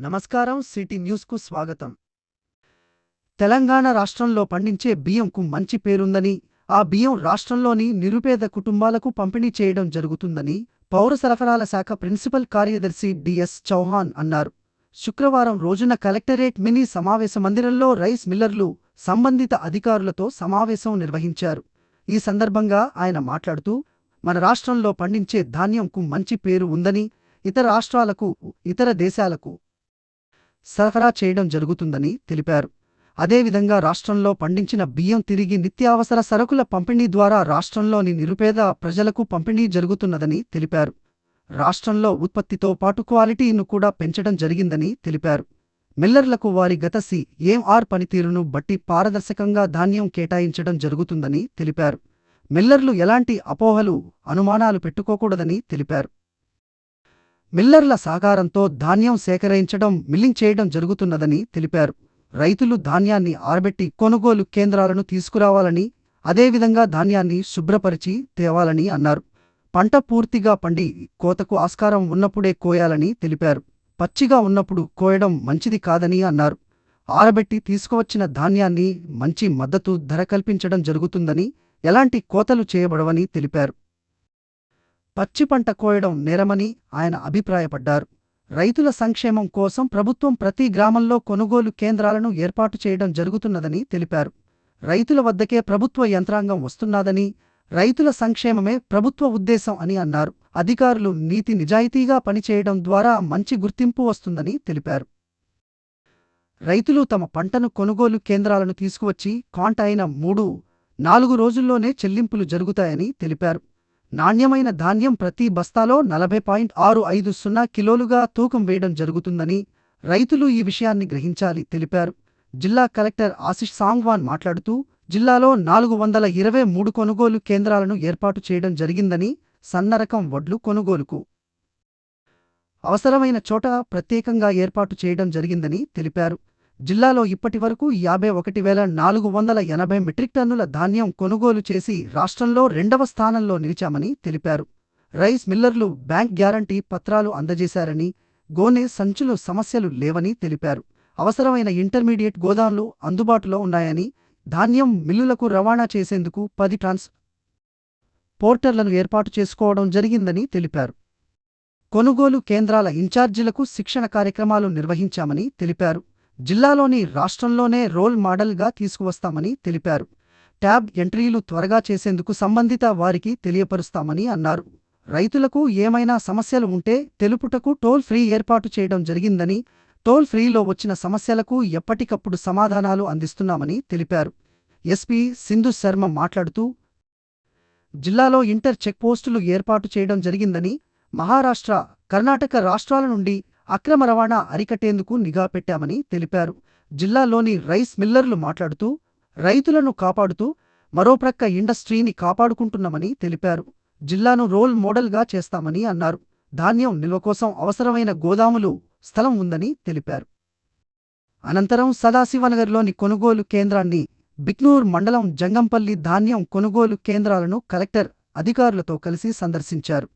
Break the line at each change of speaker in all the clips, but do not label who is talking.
నమస్కారం. సిటీ న్యూస్కు స్వాగతం. తెలంగాణ రాష్ట్రంలో పండించే బియ్యంకు మంచి పేరుందని, ఆ బియ్యం రాష్ట్రంలోని నిరుపేద కుటుంబాలకు పంపిణీ చేయడం జరుగుతుందని పౌర సరఫరాల శాఖ ప్రిన్సిపల్ కార్యదర్శి డిఎస్ చౌహాన్ అన్నారు. శుక్రవారం రోజున కలెక్టరేట్ మినీ సమావేశ మందిరంలో రైస్ మిల్లర్లు, సంబంధిత అధికారులతో సమావేశం నిర్వహించారు. ఈ సందర్భంగా ఆయన మాట్లాడుతూ, మన రాష్ట్రంలో పండించే ధాన్యంకు మంచి పేరు ఉందని, ఇతర రాష్ట్రాలకు, ఇతర దేశాలకు సరఫరా చేయడం జరుగుతుందని తెలిపారు. అదేవిధంగా రాష్ట్రంలో పండించిన బియ్యం తిరిగి నిత్యావసర సరకుల పంపిణీ ద్వారా రాష్ట్రంలోని నిరుపేద ప్రజలకు పంపిణీ జరుగుతున్నదని తెలిపారు. రాష్ట్రంలో ఉత్పత్తితో పాటు క్వాలిటీను కూడా పెంచడం జరిగిందని తెలిపారు. మిల్లర్లకు వారి గత సిఎంఆర్ పనితీరును బట్టి పారదర్శకంగా ధాన్యం కేటాయించడం జరుగుతుందని తెలిపారు. మిల్లర్లు ఎలాంటి అపోహలు, అనుమానాలు పెట్టుకోకూడదని తెలిపారు. మిల్లర్ల సహకారంతో ధాన్యం సేకరించడం, మిల్లింగ్ చేయడం జరుగుతున్నదని తెలిపారు. రైతులు ధాన్యాన్ని ఆరబెట్టి కొనుగోలు కేంద్రాలను తీసుకురావాలని, అదేవిధంగా ధాన్యాన్ని శుభ్రపరిచి తేవాలని అన్నారు. పంట పూర్తిగా పండి కోతకు ఆస్కారం ఉన్నప్పుడే కోయాలని తెలిపారు. పచ్చిగా ఉన్నప్పుడు కోయడం మంచిది కాదని అన్నారు. ఆరబెట్టి తీసుకువచ్చిన ధాన్యాన్ని మంచి మద్దతు ధర కల్పించడం జరుగుతుందని, ఎలాంటి కోతలు చేయబడవని తెలిపారు. పచ్చి పంట కోయడం నేరమని ఆయన అభిప్రాయపడ్డారు. రైతుల సంక్షేమం కోసం ప్రభుత్వం ప్రతి గ్రామంలో కొనుగోలు కేంద్రాలను ఏర్పాటు చేయడం జరుగుతున్నదని తెలిపారు. రైతుల వద్దకే ప్రభుత్వ యంత్రాంగం వస్తున్నదని, రైతుల సంక్షేమమే ప్రభుత్వ ఉద్దేశం అని అన్నారు. అధికారులు నీతి నిజాయితీగా పనిచేయడం ద్వారా మంచి గుర్తింపు వస్తుందని తెలిపారు. రైతులు తమ పంటను కొనుగోలు కేంద్రాలను తీసుకువచ్చి కాంట అయిన 3-4 రోజుల్లోనే చెల్లింపులు జరుగుతాయని తెలిపారు. నాణ్యమైన ధాన్యం ప్రతి బస్తాలో 40.650 కిలోలుగా తూకం వేయడం జరుగుతుందని, రైతులు ఈ విషయాన్ని గ్రహించాలి తెలిపారు. జిల్లా కలెక్టర్ ఆశిష్ సాంగ్వాన్ మాట్లాడుతూ, జిల్లాలో 423 కొనుగోలు కేంద్రాలను ఏర్పాటు చేయడం జరిగిందని, సన్నరకం వడ్లు కొనుగోలుకు అవసరమైన చోట ప్రత్యేకంగా ఏర్పాటు చేయడం జరిగిందని తెలిపారు. జిల్లాలో ఇప్పటివరకు 51,480 మెట్రిక్ టన్నుల ధాన్యం కొనుగోలు చేసి రాష్ట్రంలో 2వ స్థానంలో నిలిచామని తెలిపారు. రైస్ మిల్లర్లు బ్యాంక్ గ్యారంటీ పత్రాలు అందజేశారని, గోనె సంచులు సమస్యలు లేవని తెలిపారు. అవసరమైన ఇంటర్మీడియట్ గోదాంలు అందుబాటులో ఉన్నాయని, ధాన్యం మిల్లులకు రవాణా చేసేందుకు 10 పోర్టర్లను ఏర్పాటు చేసుకోవడం జరిగిందని తెలిపారు. కొనుగోలు కేంద్రాల ఇన్ఛార్జీలకు శిక్షణ కార్యక్రమాలు నిర్వహించామని తెలిపారు. జిల్లాలోని రాష్ట్రంలోనే రోల్ మోడల్గా తీసుకువస్తామని తెలిపారు. ట్యాబ్ ఎంట్రీలు త్వరగా చేసేందుకు సంబంధిత వారికి తెలియపరుస్తామని అన్నారు. రైతులకు ఏమైనా సమస్యలు ఉంటే తెలుపుటకు టోల్ ఫ్రీ ఏర్పాటు చేయడం జరిగిందని, టోల్ ఫ్రీలో వచ్చిన సమస్యలకు ఎప్పటికప్పుడు సమాధానాలు అందిస్తున్నామని తెలిపారు. ఎస్పీ సింధు శర్మ మాట్లాడుతూ, జిల్లాలో ఇంటర్ చెక్పోస్టులు ఏర్పాటు చేయడం జరిగిందని, మహారాష్ట్ర, కర్ణాటక రాష్ట్రాల నుండి అక్రమ రవాణా అరికట్టేందుకు నిఘా పెట్టామని తెలిపారు. జిల్లాలోని రైస్ మిల్లర్లు మాట్లాడుతూ, రైతులను కాపాడుతూ మరోప్రక్క ఇండస్ట్రీని కాపాడుకుంటున్నామని తెలిపారు. జిల్లాను రోల్ మోడల్గా చేస్తామని అన్నారు. ధాన్యం నిల్వ కోసం అవసరమైన గోదాములు, స్థలం ఉందని తెలిపారు. అనంతరం సదాశివనగర్లోని కొనుగోలు కేంద్రాన్ని, బిక్నూర్ మండలం జంగంపల్లి ధాన్యం కొనుగోలు కేంద్రాలను కలెక్టర్ అధికారులతో కలిసి సందర్శించారు.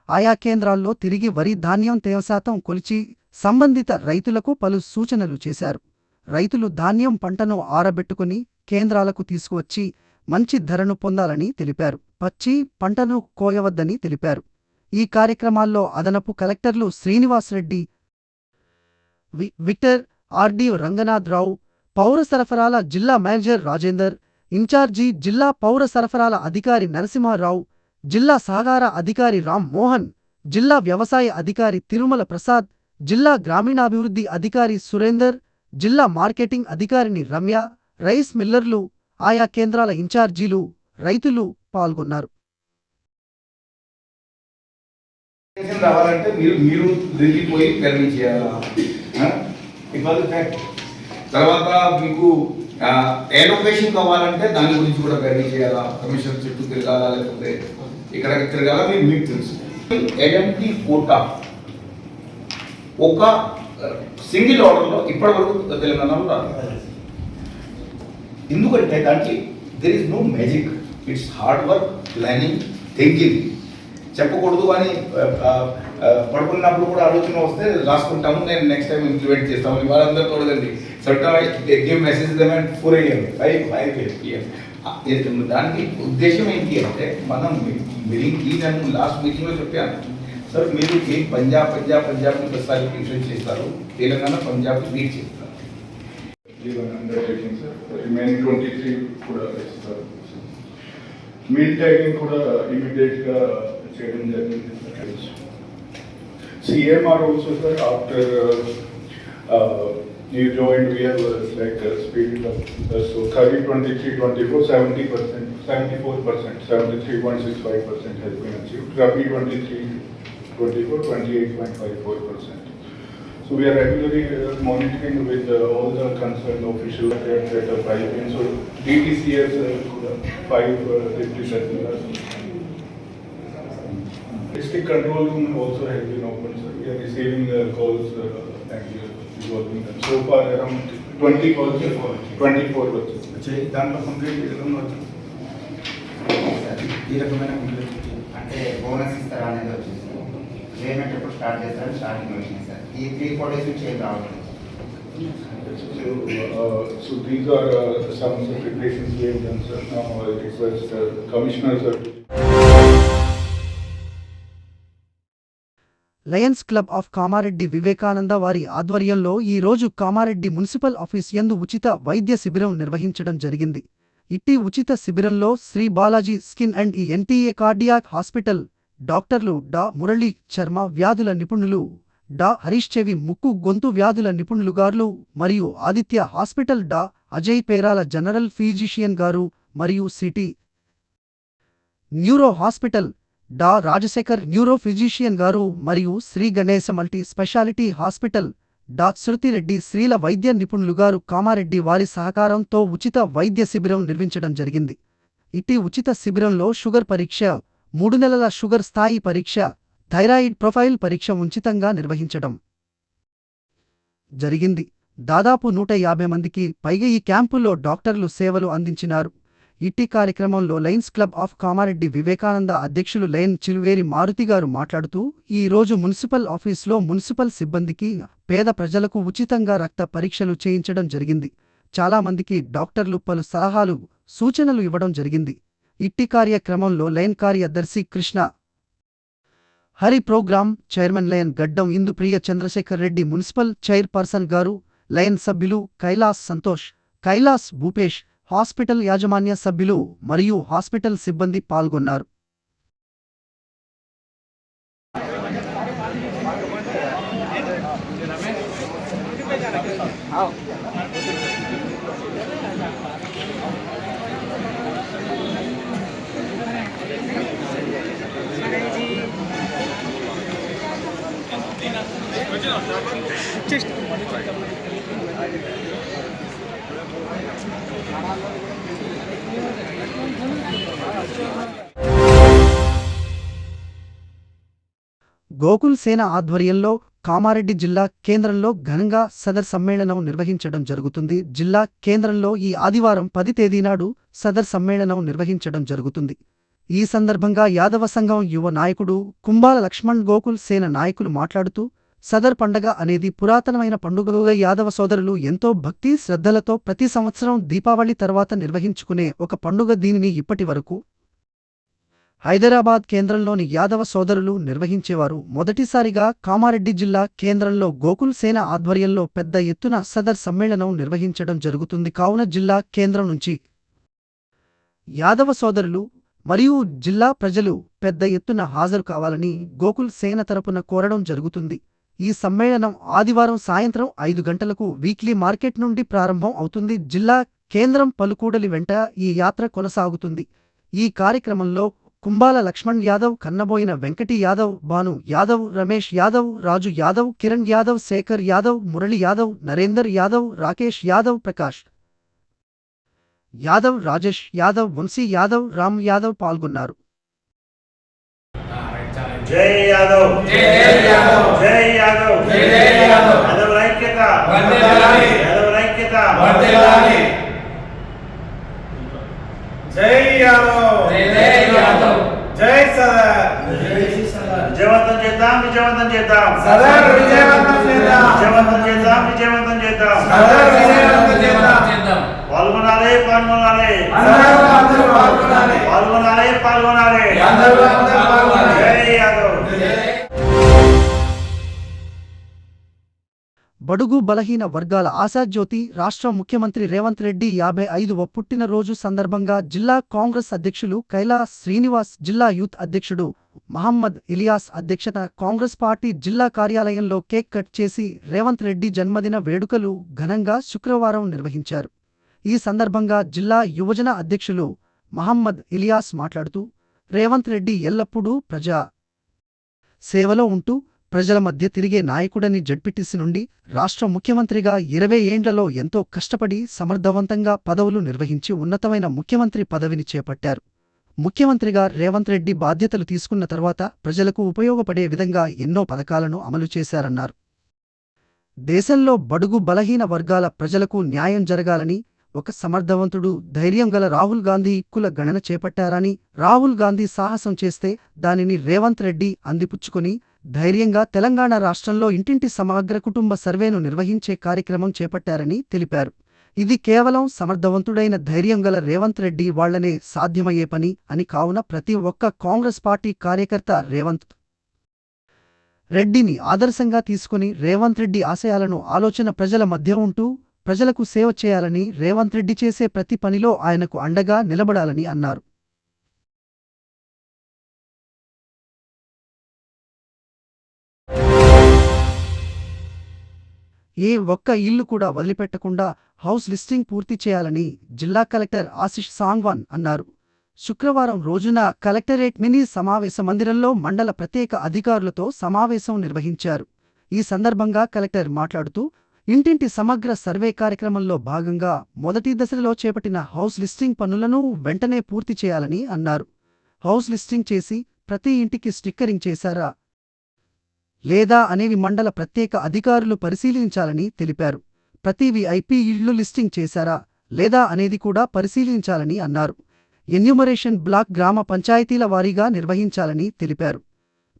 ఆయా కేంద్రాల్లో తిరిగి వరి ధాన్యం తేమ శాతం కొలిచి సంబంధిత రైతులకు పలు సూచనలు చేశారు. రైతులు ధాన్యం పంటను ఆరబెట్టుకుని కేంద్రాలకు తీసుకువచ్చి మంచి ధరను పొందాలని తెలిపారు. పచ్చి పంటను కోయవద్దని తెలిపారు. ఈ కార్యక్రమాల్లో అదనపు కలెక్టర్లు శ్రీనివాసరెడ్డి, విక్టర్, ఆర్డి రంగనాథరావు, పౌర సరఫరాల జిల్లా మేనేజర్ రాజేందర్, ఇన్ఛార్జి జిల్లా పౌర సరఫరాల అధికారి నరసింహారావు, జిల్లా సహకార అధికారి రామ్ మోహన్, జిల్లా వ్యవసాయ అధికారి తిరుమల ప్రసాద్, జిల్లా గ్రామీణాభివృద్ధి అధికారి సురేందర్, జిల్లా మార్కెటింగ్ అధికారిని రమ్య, రైస్ మిల్లర్లు, ఆయా కేంద్రాల ఇన్ఛార్జీలు, రైతులు పాల్గొన్నారు.
రావాలంటే మీరు ఢిల్లీ పోయి గర్వీ చేయాలా? తర్వాత మీకు ఎలోకేషన్ కావాలంటే దాని గురించి కూడా గర్వీ చేయాలా? కమిషన్ చుట్టూ తిరగాలా, లేకపోతే ఇక్కడ తిరగాల? మీకు తెలుసు. ఎల్ఎంటీ కోటా ఒక సింగిల్ ఆర్డర్లో ఇప్పటి వరకు తెలంగాణలో రాదు. ఎందుకంటే దానికి there is no magic, it's hard work, planning, thinking. చెప్పకూడదు అని పడుకున్నప్పుడు కూడా ఆలోచన వస్తే రాసుకుంటాము, నేను నెక్స్ట్ టైం ఇంప్లిమెంట్ చేస్తాము. వాళ్ళందరూ తోడదండి give message then 4 AM 5 PM. దానికి ఉద్దేశం ఏంటి అంటే మనం మీటింగ్కి నేను లాస్ట్ మీటింగ్లో చెప్పాను సార్, మీరు ఏ పంజాబ్ని ప్రస్తుతానికి ఇన్సూరెన్స్ చేస్తారు, తెలంగాణ పంజాబ్కి లీడ్ చేస్తారు.
రిమైనింగ్ 23 కూడా ఇస్తారు. మీల్ ట్యాగింగ్ కూడా ఇమీడియట్ గా చేయడం జరిగింది. CMR also sir, after you joined we have like speeded up. So 30, 23, 24, 70%, 74%, 73.65% has been achieved. Rabi 23, 24, 28.54%. So we are regularly monitoring with all the concerned officials at the 5 PM. So DTCS 557. District control room also has been opened. So we are receiving calls and resolving them. So far around 20 calls, 24 వచ్చాయి.
దాంట్లో complete చేయడం ఈ రకమైన complete
అంటే bonus ఇస్తారా అనేది వచ్చేసి payment ఎప్పుడు స్టార్ట్ చేస్తారు, స్టార్టింగ్ వచ్చింది సార్. ఈ 3-4 days నుంచి ఏం రావట్లేదు.
So these are some of the preparations we have done, sir. Now I request commissioners to
Lions club of Kamareddy Vivekananda వారి ఆధ్వర్యంలో ఈ రోజు కామారెడ్డి మున్సిపల్ ఆఫీస్ యందు ఉచిత వైద్య శిబిరం నిర్వహించడం జరిగింది. ఇట్టి ఉచిత శిబిరంలో Shri Balaji skin and NTA cardiac hospital డాక్టర్లు డా మురళీ చర్మ వ్యాధుల నిపుణులు, డా హరీష్ చెవి ముక్కు గొంతు వ్యాధుల నిపుణులు గారు మరియు ఆదిత్య హాస్పిటల్ డా అజయ్ పేరాల జనరల్ ఫిజిషియన్ గారు మరియు సిటీ న్యూరో హాస్పిటల్ డా రాజశేఖర్ న్యూరో ఫిజిషియన్ గారు మరియు Shri Ganesha multi speciality hospital డా శృతిరెడ్డి స్త్రీల వైద్య నిపుణులు గారు కామారెడ్డి వారి సహకారంతో ఉచిత వైద్య శిబిరం నిర్వహించడం జరిగింది. ఇట్టి ఉచిత శిబిరంలో షుగర్ పరీక్ష, 3 నెలల షుగర్ స్థాయి పరీక్ష, థైరాయిడ్ ప్రొఫైల్ పరీక్ష ఉచితంగా నిర్వహించడం జరిగింది. దాదాపు 150 మందికి పైగా ఈ క్యాంపుల్లో డాక్టర్లు సేవలు అందించినారు. ఇట్టి కార్యక్రమంలో Lions club of Kamareddy Vivekananda అధ్యక్షులు లయన్ చిలువేరి మారుతి గారు మాట్లాడుతూ, ఈ రోజు మున్సిపల్ ఆఫీస్లో మున్సిపల్ సిబ్బందికి, పేద ప్రజలకు ఉచితంగా రక్త పరీక్షలు చేయించడం జరిగింది. చాలా మందికి డాక్టర్లు పలు సలహాలు, సూచనలు ఇవ్వడం జరిగింది. ఇట్టి కార్యక్రమంలో లయన్ కార్యదర్శి Krishna Hari, programme chairman lion Gaddam Indupriya Chandrashekar Reddy, municipal chairperson garu, lion సభ్యులు కైలాస్ సంతోష్, కైలాస్ భూపేష్, హాస్పిటల్ యాజమాన్య సభ్యులు మరియు హాస్పిటల్ సిబ్బంది పాల్గొన్నారు. గోకుల్ సేన ఆధ్వర్యంలో కామారెడ్డి జిల్లా కేంద్రంలో ఘనంగా సదర్ సమ్మేళనం నిర్వహించడం జరుగుతుంది. జిల్లా కేంద్రంలో ఈ ఆదివారం 10 తేదీనాడు సదర్ సమ్మేళనం నిర్వహించడం జరుగుతుంది. ఈ సందర్భంగా యాదవ సంఘం యువ నాయకుడు కుంబాల లక్ష్మణ్, గోకుల్ సేన నాయకులు మాట్లాడుతూ, సదర్ పండగ అనేది పురాతనమైన పండుగగా యాదవ సోదరులు ఎంతో భక్తి శ్రద్ధలతో ప్రతి సంవత్సరం దీపావళి తర్వాత నిర్వహించుకునే ఒక పండుగ. దీనిని ఇప్పటి వరకు హైదరాబాద్ కేంద్రంలోని యాదవ సోదరులు నిర్వహించేవారు. మొదటిసారిగా కామారెడ్డి జిల్లా కేంద్రంలో గోకుల్ సేన ఆధ్వర్యంలో పెద్ద ఎత్తున సదర్ సమ్మేళనం నిర్వహించడం జరుగుతుంది. కావున జిల్లా కేంద్రం నుంచి యాదవ సోదరులు మరియు జిల్లా ప్రజలు పెద్ద ఎత్తున హాజరు కావాలని గోకుల్ సేన తరపున కోరడం జరుగుతుంది. ఈ సమ్మేళనం ఆదివారం సాయంత్రం 5 గంటలకు వీక్లీ మార్కెట్ నుండి ప్రారంభం అవుతుంది. జిల్లా కేంద్రం పలుకూడలి వెంట ఈ యాత్ర కొనసాగుతుంది. ఈ కార్యక్రమంలో కుంబాల లక్ష్మణ్ యాదవ్, కన్నబోయిన వెంకటి యాదవ్, భాను యాదవ్, రమేష్ యాదవ్, రాజు యాదవ్, కిరణ్ యాదవ్, శేఖర్ యాదవ్, మురళి యాదవ్, నరేందర్ యాదవ్, రాకేష్ యాదవ్, ప్రకాష్ యాదవ్, రాజేష్ యాదవ్, వంశీ యాదవ్, రామ్ యాదవ్ పాల్గొన్నారు.
జై యాదవ్, జై యాదవ్, జై యాదవ్, జై యాదవ్. యాదవ్ ఐక్యత వర్ధిల్లాలి, యాదవ్ ఐక్యత వర్ధిల్లాలి. జై యాదవ్, జై యాదవ్, జై సదర్, జై సదర్. విజయవంతం చేద్దాం, విజయవంతం చేద్దాం.
సదర్ విజయవంతం చేద్దాం.
విజయవంతం చేద్దాం, విజయవంతం చేద్దాం.
సదర్ విజయవంతం చేద్దాం.
పాల్గొనాలి, పాల్గొనాలి.
అందరూ పాల్గొనాలి.
పాల్గొనాలి, పాల్గొనాలి.
అందరూ పాల్గొనాలి.
జై యాదవ్.
బడుగు బలహీన వర్గాల ఆశాజ్యోతి రాష్ట్ర ముఖ్యమంత్రి రేవంత్ రెడ్డి 55వ పుట్టినరోజు సందర్భంగా జిల్లా కాంగ్రెస్ అధ్యక్షులు కైలాస్ శ్రీనివాస్, జిల్లా యూత్ అధ్యక్షుడు మహమ్మద్ ఇలియాస్ అధ్యక్షత కాంగ్రెస్ పార్టీ జిల్లా కార్యాలయంలో కేక్ కట్ చేసి రేవంత్ రెడ్డి జన్మదిన వేడుకలు ఘనంగా శుక్రవారం నిర్వహించారు. ఈ సందర్భంగా జిల్లా యువజన అధ్యక్షులు మహమ్మద్ ఇలియాస్ మాట్లాడుతూ, రేవంత్ రెడ్డి ఎల్లప్పుడూ ప్రజా సేవలో ఉంటూ ప్రజల మధ్య తిరిగే నాయకుడని జడ్పీటీసీ నుండి రాష్ట్ర ముఖ్యమంత్రిగా 20 ఏండ్లలో ఎంతో కష్టపడి సమర్థవంతంగా పదవులు నిర్వహించి ఉన్నతమైన ముఖ్యమంత్రి పదవిని చేపట్టారు. ముఖ్యమంత్రిగా రేవంత్ రెడ్డి బాధ్యతలు తీసుకున్న తర్వాత ప్రజలకు ఉపయోగపడే విధంగా ఎన్నో పథకాలను అమలు చేశారన్నారు. దేశంలో బడుగు బలహీన వర్గాల ప్రజలకు న్యాయం జరగాలని ఒక సమర్థవంతుడు, ధైర్యం గల రాహుల్ గాంధీ కుల గణన చేపట్టారని, రాహుల్ గాంధీ సాహసం చేస్తే దానిని రేవంత్ రెడ్డి అందిపుచ్చుకొని ధైర్యంగా తెలంగాణ రాష్ట్రంలో ఇంటింటి సమగ్ర కుటుంబ సర్వేను నిర్వహించే కార్యక్రమం చేపట్టారని తెలిపారు. ఇది కేవలం సమర్థవంతుడైన ధైర్యం గల రేవంత్ రెడ్డి వాళ్లనే సాధ్యమయ్యే పని అని, కావున ప్రతి ఒక్క కాంగ్రెస్ పార్టీ కార్యకర్త రేవంత్ రెడ్డిని ఆదర్శంగా తీసుకుని రేవంత్ రెడ్డి ఆశయాలను ఆలోచన ప్రజల మధ్య ఉంటూ ప్రజలకు సేవ చేయాలని, రేవంత్ రెడ్డి చేసే ప్రతి పనిలో ఆయనకు అండగా నిలబడాలని అన్నారు. ఏ ఒక్క ఇల్లు కూడా వదిలిపెట్టకుండా హౌస్ లిస్టింగ్ పూర్తి చేయాలని జిల్లా కలెక్టర్ ఆశిష్ సాంగ్వాన్ అన్నారు. శుక్రవారం రోజున కలెక్టరేట్ మినీ సమావేశ మందిరంలో మండల ప్రత్యేక అధికారులతో సమావేశం నిర్వహించారు. ఈ సందర్భంగా కలెక్టర్ మాట్లాడుతూ, ఇంటింటి సమగ్ర సర్వే కార్యక్రమంలో భాగంగా మొదటి దశలో చేపట్టిన హౌస్ లిస్టింగ్ పనులను వెంటనే పూర్తి చేయాలని అన్నారు. హౌస్ లిస్టింగ్ చేసి ప్రతి ఇంటికి స్టిక్కరింగ్ చేశారా లేదా అనేవి మండల ప్రత్యేక అధికారులు పరిశీలించాలని తెలిపారు. ప్రతి విఐపి ఇళ్లు లిస్టింగ్ చేశారా లేదా అనేది కూడా పరిశీలించాలని అన్నారు. ఎన్యూమరేషన్ బ్లాక్ గ్రామ పంచాయతీల వారీగా నిర్వహించాలని తెలిపారు.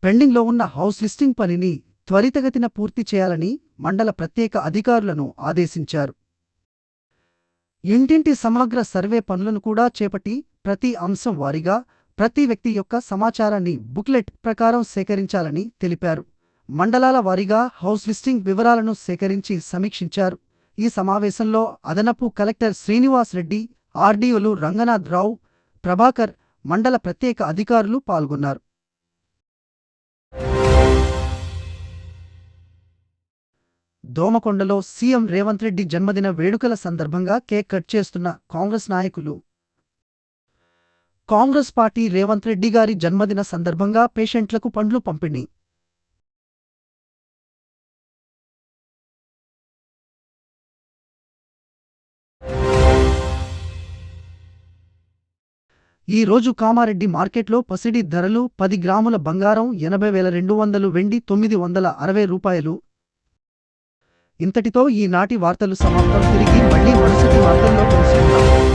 పెండింగ్లో ఉన్న హౌస్ లిస్టింగ్ పనిని త్వరితగతిన పూర్తి చేయాలని మండల ప్రత్యేక అధికారులను ఆదేశించారు. ఇంటింటి సమగ్ర సర్వే పనులను కూడా చేపట్టి ప్రతి అంశం వారీగా ప్రతి వ్యక్తి యొక్క సమాచారాన్ని బుక్లెట్ ప్రకారం సేకరించాలని తెలిపారు. మండలాల వారీగా హౌస్ లిస్టింగ్ వివరాలను సేకరించి సమీక్షించారు. ఈ సమావేశంలో అదనపు కలెక్టర్ శ్రీనివాస్ రెడ్డి, ఆర్డీఓలు రంగనాథ్ రావు, ప్రభాకర్, మండల ప్రత్యేక అధికారులు పాల్గొన్నారు. దోమకొండలో సీఎం రేవంత్ రెడ్డి జన్మదిన వేడుకల సందర్భంగా కేక్ కట్ చేస్తున్న కాంగ్రెస్ నాయకులు. కాంగ్రెస్ పార్టీ రేవంత్ రెడ్డి గారి జన్మదిన సందర్భంగా పేషెంట్లకు పండ్లు పంపిణీ. ఈ రోజు కామారెడ్డి మార్కెట్లో పసిడి ధరలు 10 గ్రాముల బంగారం 80,200, వెండి 960 రూపాయలు. ఇంతటితో ఈనాటి వార్తలు సమాప్తం. తిరిగి మళ్ళీ మరుసటి వార్తల్లో కలుసుకుందాం.